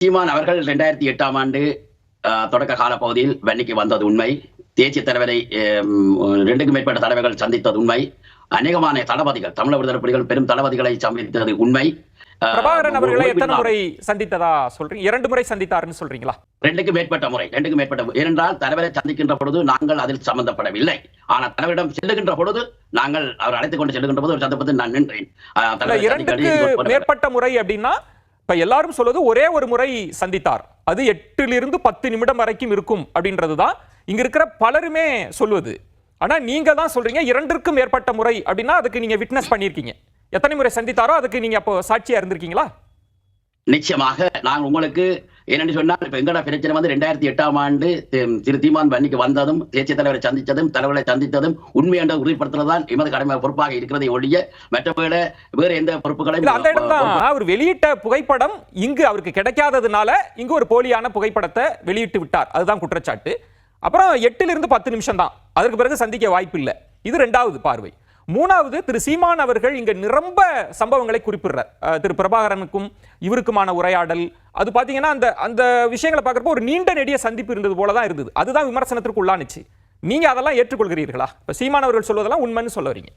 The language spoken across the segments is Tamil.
சீமான் அவர்கள் 2008ஆம் ஆண்டு தொடக்க கால பகுதியில் வன்னிக்கு வந்தது உண்மை. தேசிய தலைவரை 2க்கும் மேற்பட்ட தலைவர்கள் சந்தித்தது உண்மை. அநேகமான தளபதிகள், தமிழ் விடுதலை புலிகள் பெரும் தளபதிகளை சந்தித்தது உண்மை. பிரபாகரன் அவர்களை எத்தனை முறை சந்தித்ததா சொல்றீங்க? 2 முறை சந்தித்தாருன்னு சொல்றீங்களா? 2க்கும் மேற்பட்ட முறை. ஏனென்றால் தலைவரை சந்திக்கின்ற பொழுது நாங்கள் அதில் சம்பந்தப்படவில்லை. ஆனால் தலைவரிடம் செல்லுகின்ற பொழுது நாங்கள் அவர் அழைத்துக் கொண்டு செல்லுகின்ற போது ஒரு சந்தர்ப்பத்தில் நான் நின்றேன். 2க்கு மேற்பட்ட முறை அப்படின்னா இப்ப எல்லாரும் சொல்வது ஒரே ஒரு முறை சந்தித்தார், அது 8 to 10 நிமிடம் வரைக்கும் இருக்கும் அப்படின்றதுதான் இங்க இருக்கிற பலருமே சொல்வது. ஆனா நீங்க தான் சொல்றீங்க 2க்கும் மேற்பட்ட முறை அப்படின்னா அதுக்கு நீங்க விட்னஸ் பண்ணிருக்கீங்க. எத்தனை முறை சந்தித்தாரோ அதுக்கு நீங்க அப்போ சாட்சியா இருந்திருக்கீங்களா? நிச்சயமாக நான் உங்களுக்கு என்னென்னு சொன்னால், இப்ப எங்கட பிரச்சனை வந்து 2008ஆம் ஆண்டு திரு சீமான் வன்னிக்கு வந்ததும் தேசிய தலைவரை சந்தித்ததும் தலைவர்களை சந்தித்ததும் உண்மை என்ற உறுதிப்படுத்துறதுதான் எமது கடமை பொறுப்பாக இருக்கிறதை ஒழிய மற்றபடி வேறு எந்த பொறுப்புகளையும் அந்த இடம் தான் அவர் வெளியிட்ட புகைப்படம் இங்கு அவருக்கு கிடைக்காததுனால இங்கு ஒரு போலியான புகைப்படத்தை வெளியிட்டு விட்டார், அதுதான் குற்றச்சாட்டு. அப்புறம் 8 to 10 நிமிஷம் தான், அதற்கு பிறகு சந்திக்க வாய்ப்பு இல்லை. இது 2வது பார்வை. 3வது, திரு சீமான் அவர்கள் இங்க நிரம்ப சம்பவங்களை குறிப்பிடுறார். திரு பிரபாகரனுக்கும் இவருக்குமான உரையாடல், அது பாத்தீங்கன்னா அந்த விஷயங்களை பார்க்கறப்போ ஒரு நீண்ட நெடிய சந்திப்பு இருந்தது போலதான் இருந்தது. அதுதான் விமர்சனத்திற்கு உள்ளானுச்சு. நீங்க அதெல்லாம் ஏற்றுக்கொள்கிறீர்களா? இப்ப சீமான் அவர்கள் சொல்வதெல்லாம் உண்மைன்னு சொல்ல வரீங்க?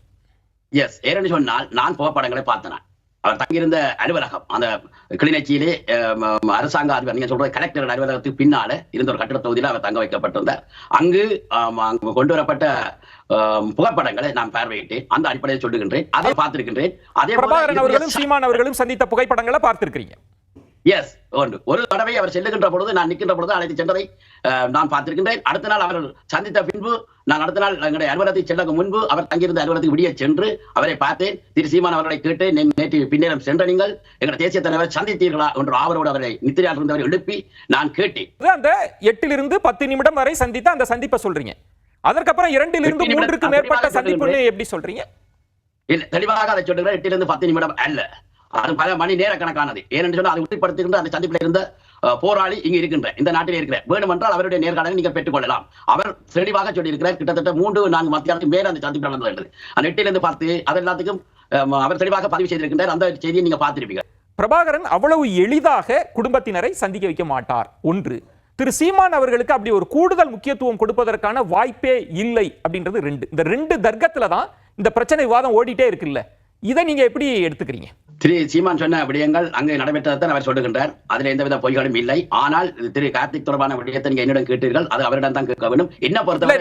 எஸ், ஏன்னு சொன்னால் நான் புகைப்படங்களை பார்த்தேன். அவர் தங்கியிருந்த அலுவலகம் அந்த கிளிநொச்சியிலே அரசாங்க அதிபர், நீங்க சொல்ற கலெக்டர் அலுவலகத்துக்கு பின்னால இருந்த ஒரு கட்டிட தொகுதியில் அவர் தங்க வைக்கப்பட்டிருந்தார். அங்கு கொண்டு வரப்பட்ட புகைப்படங்களை நான் பார்வையிட்டேன். அந்த அடிப்படையில் சொல்லுகின்றேன், அதை பார்த்திருக்கின்றேன். அதே பிரபாகரன் அவர்களும் சீமான் அவர்களும் சந்தித்த புகைப்படங்களை பார்த்திருக்கிறீங்க? எஸ், ஒரு தடவை அவர் செல்லுகின்ற பொழுது நான் நிற்கின்ற பொழுது அழைத்து சென்றதை நான் பார்த்திருக்கின்றேன். அடுத்த நாள் அவர் சந்தித்த பின்பு நான் அடுத்த நாள் எங்களுடைய அலுவலகத்தை செல்ல முன்பு அவர் தங்கியிருந்த அலுவலகத்துக்கு விடிய சென்று அவரை பார்த்தேன். திரு சீமான் அவர்களை கேட்டு, நேற்று பின்னேறம் சென்ற நீங்கள் எங்களுடைய தேசிய தலைவர் சந்தித்தீர்களா என்று அவரோடு அவரை நித்திரையாக இருந்தவரை எழுப்பி நான் கேட்டேன். அந்த 8 to 10 நிமிடம் வரை சந்தித்த அந்த சந்திப்பை சொல்றீங்க. அதற்கப்புறம் 2 to 3க்கு மேற்பட்ட சந்திப்புன்னு எப்படி சொல்றீங்க? தெளிவாக அதை சொல்லுகிறேன். 8 to 10 நிமிடம் அல்ல, அது பல மணி நேர கணக்கானது. ஏனென்று சொன்னால் அதை உறுதிப்படுத்துகின்ற அந்த சந்திப்பில் இருந்த போராளி இங்கு இருக்கின்ற இந்த நாட்டில் இருக்கிற வேண்டுமென்றால் அவருடைய நேர்காணலை நீங்கள் பெற்றுக் கொள்ளலாம். அவர் தெளிவாக சொல்லியிருக்கிறார், கிட்டத்தட்ட 3-4 மத்தியானத்துக்கு மேல அந்த சந்திப்பு நடந்தது என்று. அந்த 8 to 10 அது எல்லாத்துக்கும் அவர் தெளிவாக பதிவு செய்திருக்கின்றார். அந்த செய்தியை நீங்க பார்த்திருப்பீங்க. பிரபாகரன் அவ்வளவு எளிதாக குடும்பத்தினரை சந்திக்க வைக்க மாட்டார். ஒன்று, திரு சீமான் அவர்களுக்கு அப்படி ஒரு கூடுதல் முக்கியத்துவம் கொடுப்பதற்கான வாய்ப்பே இல்லை அப்படின்றது 2. இந்த 2 தர்க்கத்துல தான் இந்த பிரச்சனை விவாதம் ஓடிட்டே இருக்குல்ல, இதை நீங்க எப்படி எடுத்துக்கிறீங்க? திரு சீமான் சொன்ன விடயங்கள் அங்கே நடைபெற்றதான் அவர் சொல்லுகின்றார். அதில் எந்தவித பொய்களும் இல்லை. ஆனால் திரு கார்த்திக் தொடர்பான விடயத்தை நீங்க என்னிடம் கேட்டீர்கள், அது அவரிடம் தான் கேட்க வேண்டும். என்ன பொறுத்தவரை